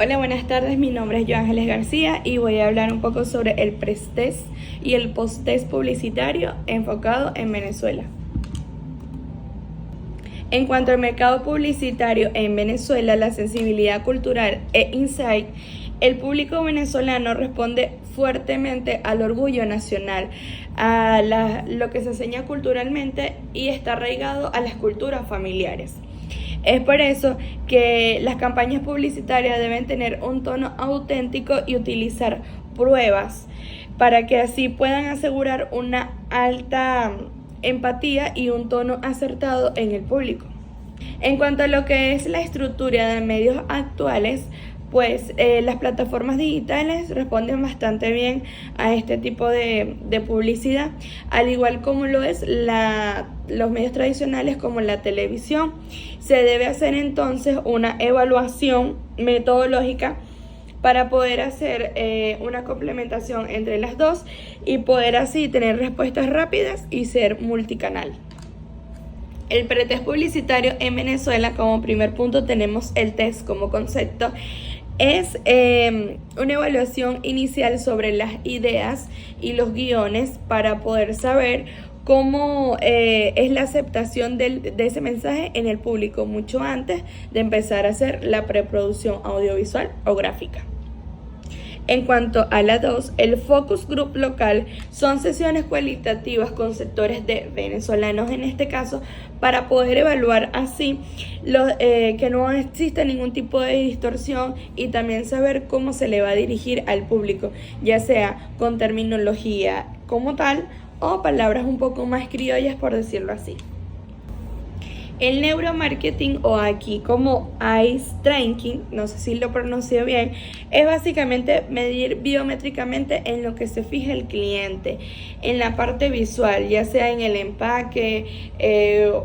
Hola, buenas tardes, mi nombre es Joan Ángeles García y voy a hablar un poco sobre el pre-test y el post-test publicitario enfocado en Venezuela. En cuanto al mercado publicitario en Venezuela, la sensibilidad cultural e insight, el público venezolano responde fuertemente al orgullo nacional, lo que se enseña culturalmente y está arraigado a las culturas familiares. Es por eso que las campañas publicitarias deben tener un tono auténtico y utilizar pruebas para que así puedan asegurar una alta empatía y un tono acertado en el público. En cuanto a lo que es la estructura de medios actuales, pues las plataformas digitales responden bastante bien a este tipo de publicidad, al igual como lo es los medios tradicionales como la televisión. Se debe hacer entonces una evaluación metodológica para poder hacer una complementación entre las dos y poder así tener respuestas rápidas y ser multicanal. El pretest publicitario en Venezuela, como primer punto tenemos el test como concepto. Es una evaluación inicial sobre las ideas y los guiones para poder saber cómo es la aceptación de ese mensaje en el público mucho antes de empezar a hacer la preproducción audiovisual o gráfica. En cuanto a la 2, el focus group local son sesiones cualitativas con sectores de venezolanos en este caso para poder evaluar así que no exista ningún tipo de distorsión y también saber cómo se le va a dirigir al público, ya sea con terminología como tal o palabras un poco más criollas, por decirlo así. El neuromarketing, o aquí como eye tracking, no sé si lo pronuncio bien, es básicamente medir biométricamente en lo que se fija el cliente, en la parte visual, ya sea en el empaque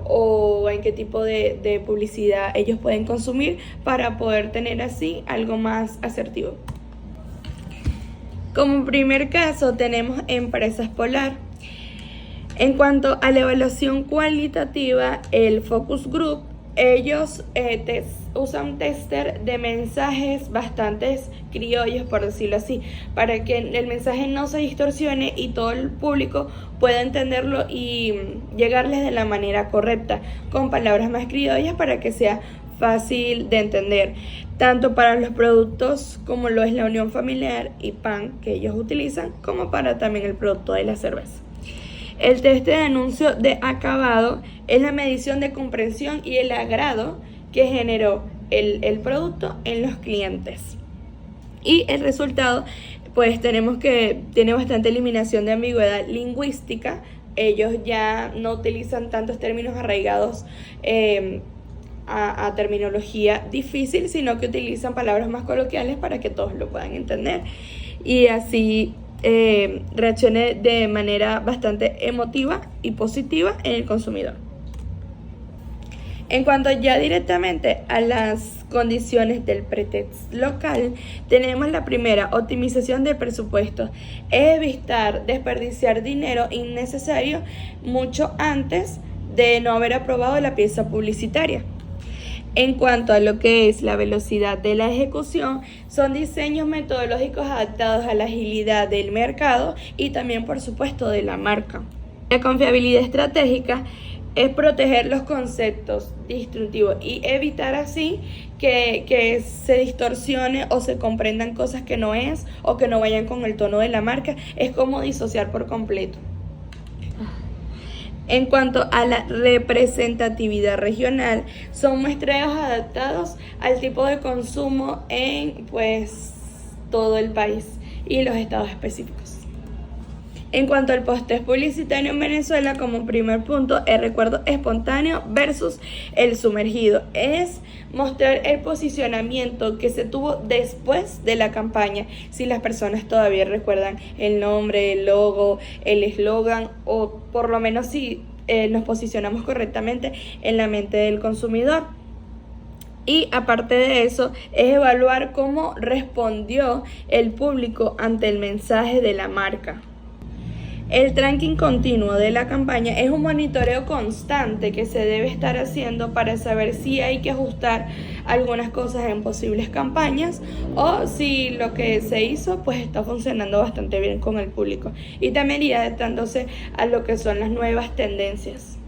o en qué tipo de publicidad ellos pueden consumir para poder tener así algo más asertivo. Como primer caso tenemos Empresas Polar. En cuanto a la evaluación cualitativa, el focus group, ellos usan tester de mensajes bastante criollos, por decirlo así, para que el mensaje no se distorsione y todo el público pueda entenderlo y llegarles de la manera correcta, con palabras más criollas para que sea fácil de entender, tanto para los productos como lo es la unión familiar y pan que ellos utilizan, como para también el producto de la cerveza. El test de anuncio de acabado es la medición de comprensión y el agrado que generó el producto en los clientes. Y el resultado, pues tenemos que tiene bastante eliminación de ambigüedad lingüística. Ellos ya no utilizan tantos términos arraigados a terminología difícil, sino que utilizan palabras más coloquiales para que todos lo puedan entender. Y así reaccione de manera bastante emotiva y positiva en el consumidor. En cuanto ya directamente a las condiciones del pretest local, tenemos la primera, optimización del presupuesto. Es evitar desperdiciar dinero innecesario mucho antes de no haber aprobado la pieza publicitaria. En cuanto a lo que es la velocidad de la ejecución, son diseños metodológicos adaptados a la agilidad del mercado y también, por supuesto, de la marca. La confiabilidad estratégica es proteger los conceptos disruptivos y evitar así que se distorsione o se comprendan cosas que no es o que no vayan con el tono de la marca. Es como disociar por completo. En cuanto a la representatividad regional, son muestreos adaptados al tipo de consumo en todo el país y los estados específicos. En cuanto al post-test publicitario en Venezuela, como primer punto, el recuerdo espontáneo versus el sumergido. Es mostrar el posicionamiento que se tuvo después de la campaña, si las personas todavía recuerdan el nombre, el logo, el eslogan, o por lo menos si nos posicionamos correctamente en la mente del consumidor. Y aparte de eso, es evaluar cómo respondió el público ante el mensaje de la marca. El tracking continuo de la campaña es un monitoreo constante que se debe estar haciendo para saber si hay que ajustar algunas cosas en posibles campañas o si lo que se hizo pues está funcionando bastante bien con el público, y también ir adaptándose a lo que son las nuevas tendencias.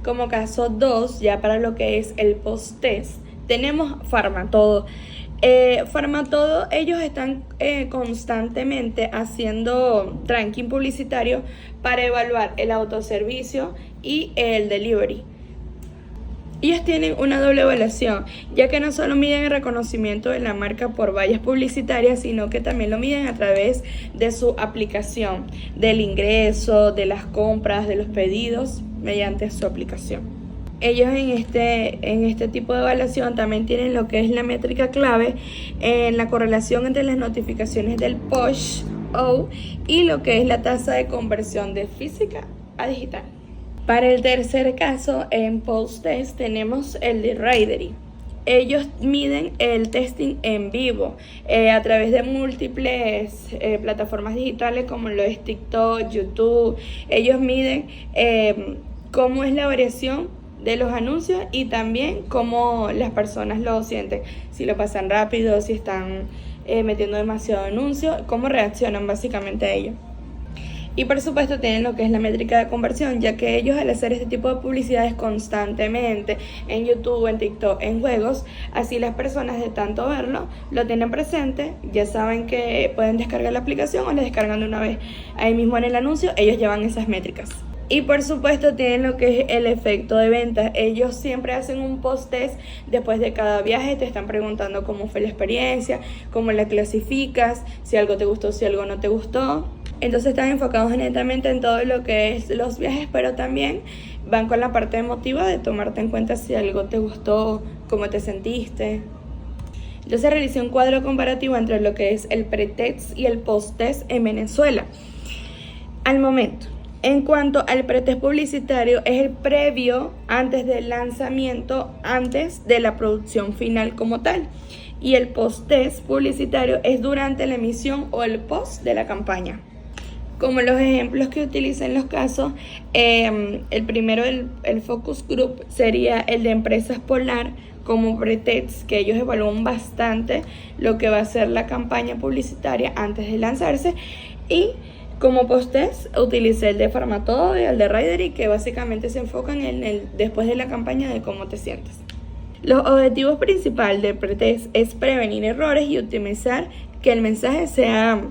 Como caso 2, ya para lo que es el post-test, tenemos Farmatodo. Farmatodo, ellos están constantemente haciendo tracking publicitario para evaluar el autoservicio y el delivery. Ellos tienen una doble evaluación, ya que no solo miden el reconocimiento de la marca por vallas publicitarias, sino que también lo miden a través de su aplicación, del ingreso, de las compras, de los pedidos mediante su aplicación. Ellos en este tipo de evaluación también tienen lo que es la métrica clave en la correlación entre las notificaciones del push y lo que es la tasa de conversión de física a digital. Para el tercer caso, en post-test tenemos el de Ridery. Ellos miden el testing en vivo a través de múltiples plataformas digitales como lo es TikTok, YouTube. Ellos miden cómo es la variación de los anuncios y también cómo las personas lo sienten, si lo pasan rápido, si están metiendo demasiado anuncio, cómo reaccionan básicamente a ello. Y por supuesto tienen lo que es la métrica de conversión, ya que ellos al hacer este tipo de publicidades constantemente en YouTube, en TikTok, en juegos, así las personas de tanto verlo, lo tienen presente, ya saben que pueden descargar la aplicación o la descargan de una vez ahí mismo en el anuncio, ellos llevan esas métricas. Y por supuesto tienen lo que es el efecto de ventas. Ellos siempre hacen un post-test después de cada viaje, te están preguntando cómo fue la experiencia, cómo la clasificas, si algo te gustó, si algo no te gustó. Entonces están enfocados netamente en todo lo que es los viajes, pero también van con la parte emotiva de tomarte en cuenta si algo te gustó, cómo te sentiste. Entonces realicé un cuadro comparativo entre lo que es el pre-test y el post-test en Venezuela. Al momento, en cuanto al pretest publicitario, es el previo antes del lanzamiento, antes de la producción final como tal. Y el post-test publicitario es durante la emisión o el post de la campaña. Como los ejemplos que utilicé en los casos, el primero, el focus group, sería el de Empresas Polar como pretest, que ellos evalúan bastante lo que va a ser la campaña publicitaria antes de lanzarse. Y como post-test utilicé el de Farmatodo y el de Ridery, que básicamente se enfocan en el después de la campaña de cómo te sientes. Los objetivos principales del pretest es prevenir errores y optimizar que el mensaje sea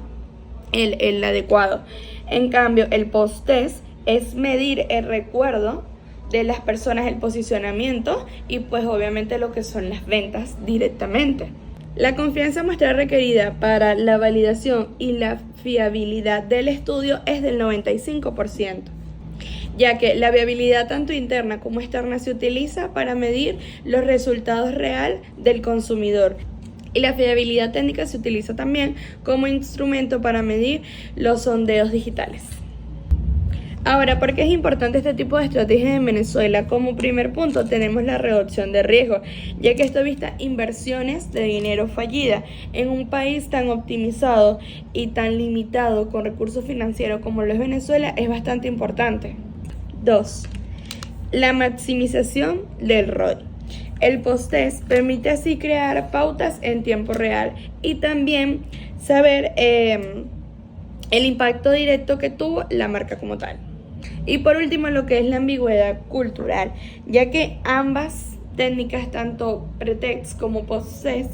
el adecuado. En cambio, el post-test es medir el recuerdo de las personas, el posicionamiento y pues obviamente lo que son las ventas directamente. La confianza muestra requerida para la validación y la fiabilidad del estudio es del 95%, ya que la viabilidad tanto interna como externa se utiliza para medir los resultados reales del consumidor. Y la fiabilidad técnica se utiliza también como instrumento para medir los sondeos digitales. Ahora, ¿por qué es importante este tipo de estrategias en Venezuela? Como primer punto tenemos la reducción de riesgo, ya que esto evita inversiones de dinero fallida. En un país tan optimizado y tan limitado con recursos financieros como lo es Venezuela, es bastante importante. 2. La maximización del ROI. El post-test permite así crear pautas en tiempo real y también saber el impacto directo que tuvo la marca como tal. Y por último, lo que es la ambigüedad cultural, ya que ambas técnicas, tanto pretest como post-test,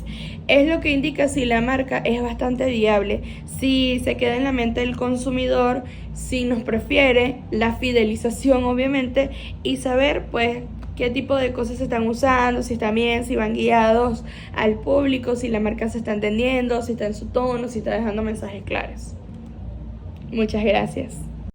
es lo que indica si la marca es bastante viable, si se queda en la mente del consumidor, si nos prefiere, la fidelización obviamente, y saber pues qué tipo de cosas se están usando, si están bien, si van guiados al público, si la marca se está entendiendo, si está en su tono, si está dejando mensajes claros. Muchas gracias.